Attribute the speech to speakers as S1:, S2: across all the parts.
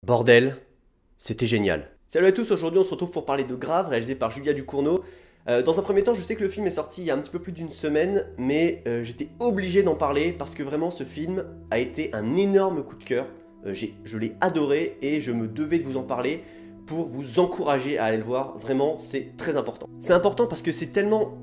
S1: Bordel, c'était génial. Salut à tous, aujourd'hui on se retrouve pour parler de Grave, réalisé par Julia Ducournau. Dans un premier temps, je sais que le film est sorti il y a un petit peu plus d'une semaine, mais j'étais obligé d'en parler parce que vraiment ce film a été un énorme coup de cœur. Je l'ai adoré et je me devais de vous en parler pour vous encourager à aller le voir. Vraiment, c'est très important. C'est important parce que c'est tellement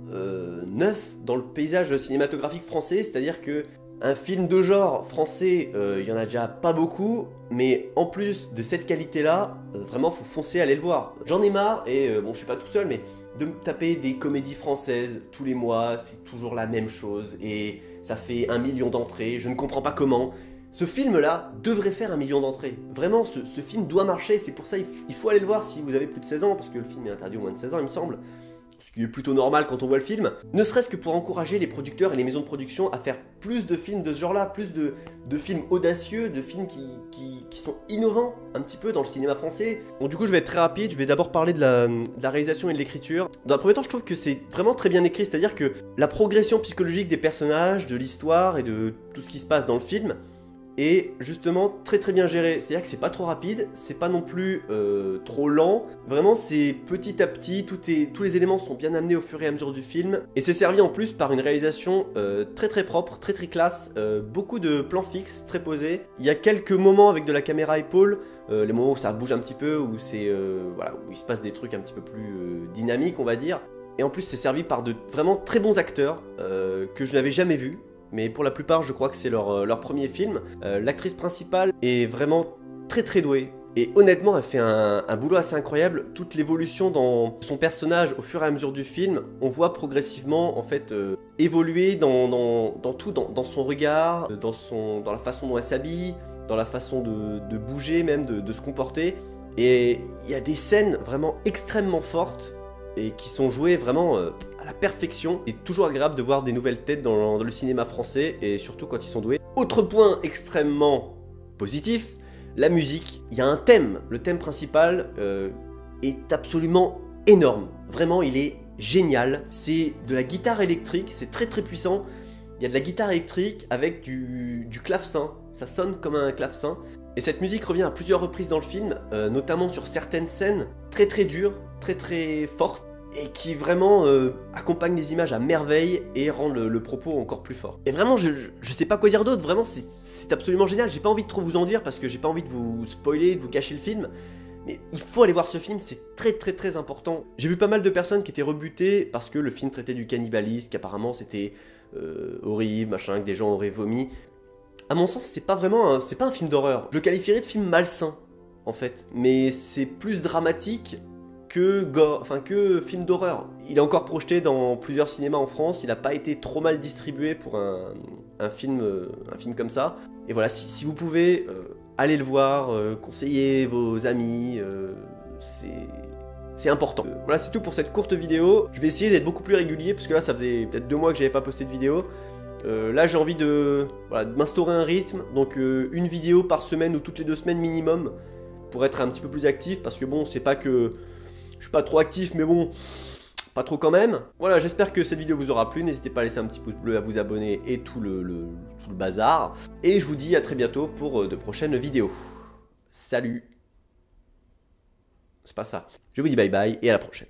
S1: neuf dans le paysage cinématographique français, c'est-à-dire que un film de genre français, il y en a déjà pas beaucoup, mais en plus de cette qualité-là, vraiment faut foncer aller le voir. J'en ai marre, et bon je suis pas tout seul, mais de me taper des comédies françaises tous les mois, c'est toujours la même chose, et ça fait 1 million d'entrées, je ne comprends pas comment. Ce film-là devrait faire 1 million d'entrées. Vraiment, ce film doit marcher, c'est pour ça il faut aller le voir si vous avez plus de 16 ans, parce que le film est interdit aux moins de 16 ans il me semble. Ce qui est plutôt normal quand on voit le film, ne serait-ce que pour encourager les producteurs et les maisons de production à faire plus de films de ce genre-là, plus de films audacieux, de films qui sont innovants un petit peu dans le cinéma français. Bon, du coup, je vais être très rapide, je vais d'abord parler de la réalisation et de l'écriture. Dans un premier temps, je trouve que c'est vraiment très bien écrit, c'est-à-dire que la progression psychologique des personnages, de l'histoire et de tout ce qui se passe dans le film, et justement très bien géré, c'est-à-dire que c'est pas trop rapide, c'est pas non plus trop lent, vraiment c'est petit à petit, tous les éléments sont bien amenés au fur et à mesure du film, et c'est servi en plus par une réalisation très propre, très classe, beaucoup de plans fixes, très posés, il y a quelques moments avec de la caméra épaule, les moments où ça bouge un petit peu, où c'est voilà, où il se passe des trucs un petit peu plus dynamiques on va dire, et en plus c'est servi par de vraiment très bons acteurs que je n'avais jamais vus. Mais pour la plupart, je crois que c'est leur premier film. L'actrice principale est vraiment très douée. Et honnêtement, elle fait un boulot assez incroyable. Toute l'évolution dans son personnage au fur et à mesure du film, on voit progressivement en fait évoluer dans tout, dans son regard, dans la façon dont elle s'habille, dans la façon de bouger même, de se comporter. Et il y a des scènes vraiment extrêmement fortes et qui sont jouées vraiment à la perfection. C'est toujours agréable de voir des nouvelles têtes dans le cinéma français, et surtout quand ils sont doués. Autre point extrêmement positif, la musique. Il y a un thème, le thème principal est absolument énorme. Vraiment, il est génial. C'est de la guitare électrique, c'est très puissant. Il y a de la guitare électrique avec du clavecin, ça sonne comme un clavecin. Et cette musique revient à plusieurs reprises dans le film, notamment sur certaines scènes très dures, très fortes, et qui vraiment accompagne les images à merveille et rend le propos encore plus fort. Et vraiment, je sais pas quoi dire d'autre, vraiment c'est absolument génial. J'ai pas envie de trop vous en dire parce que j'ai pas envie de vous spoiler, de vous cacher le film. Mais il faut aller voir ce film, c'est très important. J'ai vu pas mal de personnes qui étaient rebutées parce que le film traitait du cannibalisme, qu'apparemment c'était horrible, machin, que des gens auraient vomi. À mon sens, c'est pas vraiment c'est pas un film d'horreur. Je le qualifierais de film malsain, en fait. Mais c'est plus dramatique que film d'horreur. Il est encore projeté dans plusieurs cinémas en France, il n'a pas été trop mal distribué pour un film comme ça. Et voilà, si vous pouvez, allez le voir, conseillez vos amis, c'est important. Voilà, c'est tout pour cette courte vidéo. Je vais essayer d'être beaucoup plus régulier, parce que là, ça faisait peut-être 2 mois que j'avais pas posté de vidéo. Là j'ai envie de m'instaurer un rythme, donc une vidéo par semaine ou toutes les 2 semaines minimum, pour être un petit peu plus actif, parce que bon, c'est pas que je suis pas trop actif, mais bon, pas trop quand même. Voilà, j'espère que cette vidéo vous aura plu, n'hésitez pas à laisser un petit pouce bleu, à vous abonner et tout le bazar. Et je vous dis à très bientôt pour de prochaines vidéos. Salut. C'est pas ça. Je vous dis bye bye et à la prochaine.